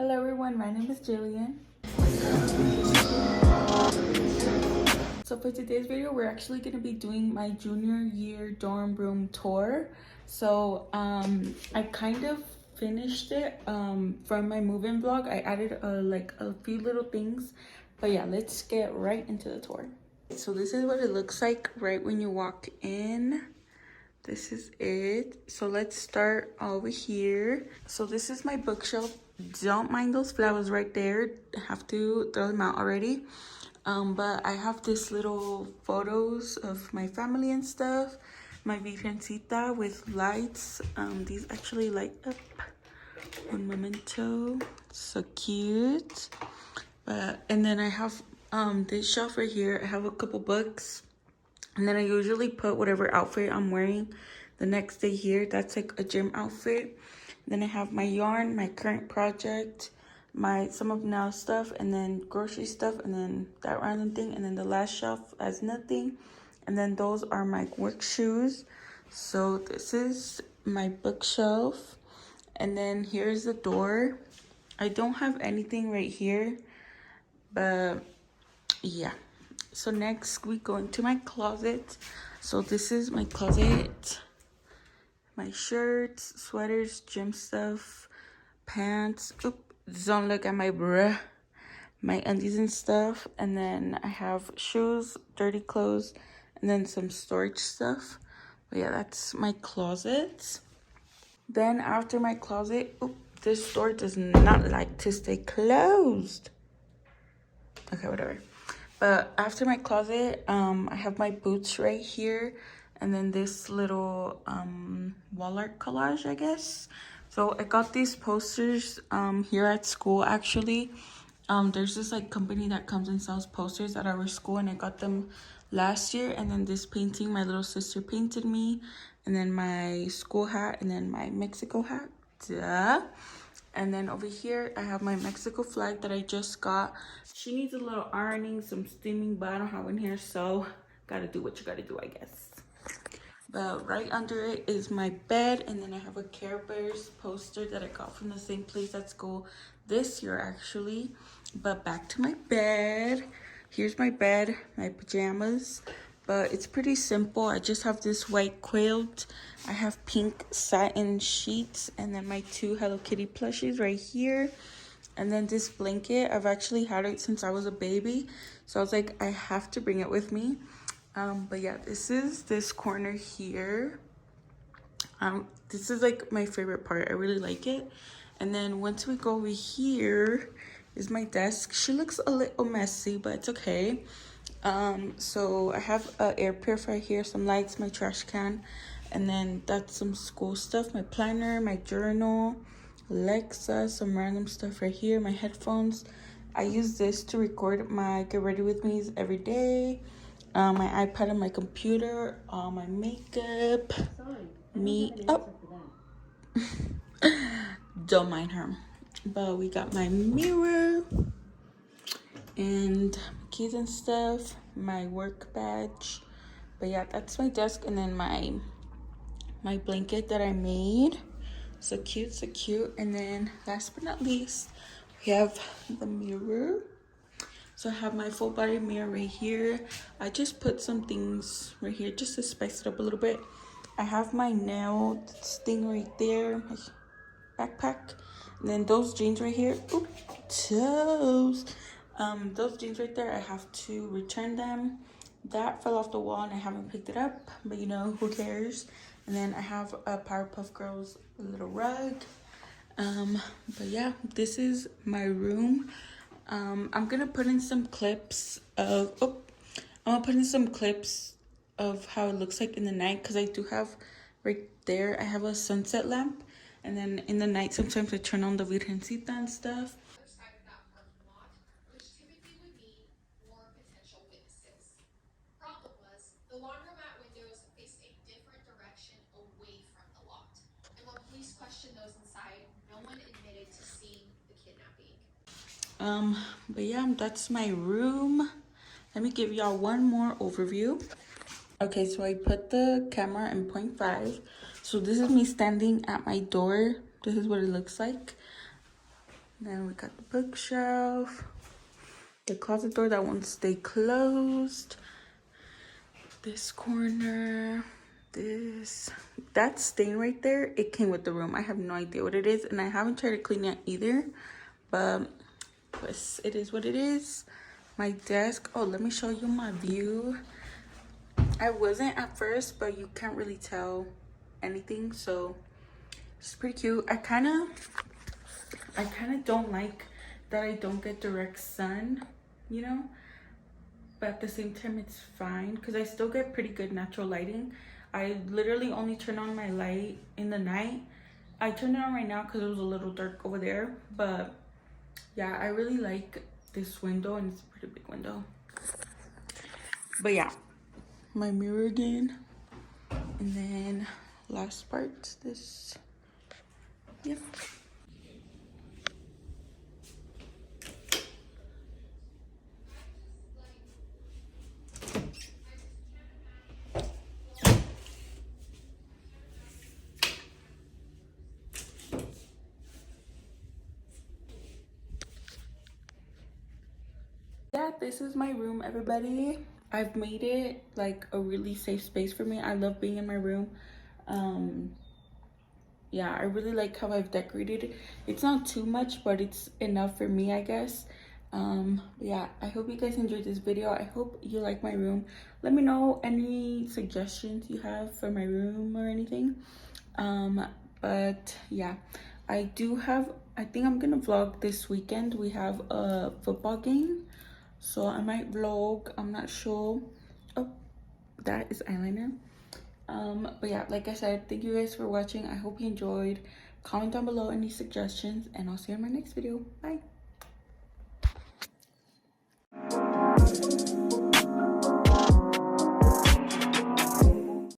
Hello everyone, my name is Jillian. So for today's video, we're actually going to be doing my junior year dorm room tour. So I kind of finished it from my move-in vlog. I added like a few little things, but yeah, let's get right into the tour. So this is what it looks like right when you walk in. This is it. So let's start over here. So this is my bookshelf. Don't mind those flowers right there. I have to throw them out already. But I have this little photos of my family and stuff. My virgencita with lights. These actually light up. Un momento. So cute. And then I have this shelf right here. I have a couple books. And then I usually put whatever outfit I'm wearing the next day here. That's like a gym outfit. Then I have my yarn, my current project, some of now stuff, and then grocery stuff, and then that random thing. And then the last shelf has nothing. And then those are my work shoes. So this is my bookshelf. And then here's the door. I don't have anything right here, but yeah. So next we go into my closet. So this is my closet. My shirts, sweaters, gym stuff, pants. Oop, don't look at my bruh. My undies and stuff. And then I have shoes, dirty clothes, and then some storage stuff. But yeah, that's my closet. Then after my closet, oop, this door does not like to stay closed. Okay, whatever. But after my closet, I have my boots right here. And then this little wall art collage, I guess. So I got these posters here at school, actually. There's this like company that comes and sells posters at our school. And I got them last year. And then this painting, my little sister painted me. And then my school hat. And then my Mexico hat. Duh. And then over here, I have my Mexico flag that I just got. She needs a little ironing, some steaming, but I don't have one here, so gotta do what you gotta do, I guess. But right under it is my bed, and then I have a Care Bears poster that I got from the same place at school this year, actually. But back to my bed. Here's my bed, my pajamas. But it's pretty simple. I just have this white quilt. I have pink satin sheets, and then my two Hello Kitty plushies right here. And then this blanket, I've actually had it since I was a baby. So I was like, I have to bring it with me. But yeah, this is this corner here. This is like my favorite part. I really like it. And then once we go over here is my desk. She looks a little messy, but it's okay. So I have an air purifier here, some lights, my trash can, and then that's some school stuff, my planner, my journal, Alexa, some random stuff right here, my headphones. I use this to record my get ready with me's every day. My iPad and my computer, all my makeup. Don't mind her. But we got my mirror and keys and stuff, my work badge. But yeah, that's my desk. And then my blanket that I made. So cute, so cute. And then last but not least, we have the mirror. So I have my full body mirror right here. I just put some things right here just to spice it up a little bit. I have my nail thing right there, my backpack. And then those jeans right here, oop, toes. Those jeans right there, I have to return them. That fell off the wall and I haven't picked it up, but you know, who cares? And then I have a Powerpuff Girls little rug. But yeah, this is my room. I'm gonna put in some clips of, I'm gonna put in some clips of how it looks like in the night, because I do have right there, I have a sunset lamp. And then in the night, sometimes I turn on the Virgencita and stuff. But yeah, that's my room. Let me give y'all one more overview. Okay, so I put the camera in 0.5. So this is me standing at my door. This is what it looks like. Then we got the bookshelf, the closet door that won't stay closed, this corner, that stain right there, it came with the room. I have no idea what it is, and I haven't tried to clean it either, but pues, it is what it is. My desk, oh, let me show you my view. I wasn't at first, but you can't really tell anything, so it's pretty cute. I kind of don't like that I don't get direct sun, you know, but at the same time it's fine because I still get pretty good natural lighting. I literally only turn on my light in the night. I turned it on right now because it was a little dark over there, but yeah, I really like this window, and it's a pretty big window. But yeah, my mirror again, and then last part, this, yep. Yeah, this is my room, everybody. I've made it like a really safe space for me. I love being in my room. Yeah, I really like how I've decorated it. It's not too much, but it's enough for me, I guess. Yeah, I hope you guys enjoyed this video. I hope you like my room. Let me know any suggestions you have for my room or anything. But yeah, I think I'm gonna vlog this weekend. We have a football game, so I might vlog. I'm not sure. Oh, that is eyeliner. But yeah, like I said, thank you guys for watching. I hope you enjoyed. Comment down below any suggestions, and I'll see you in my next video. Bye.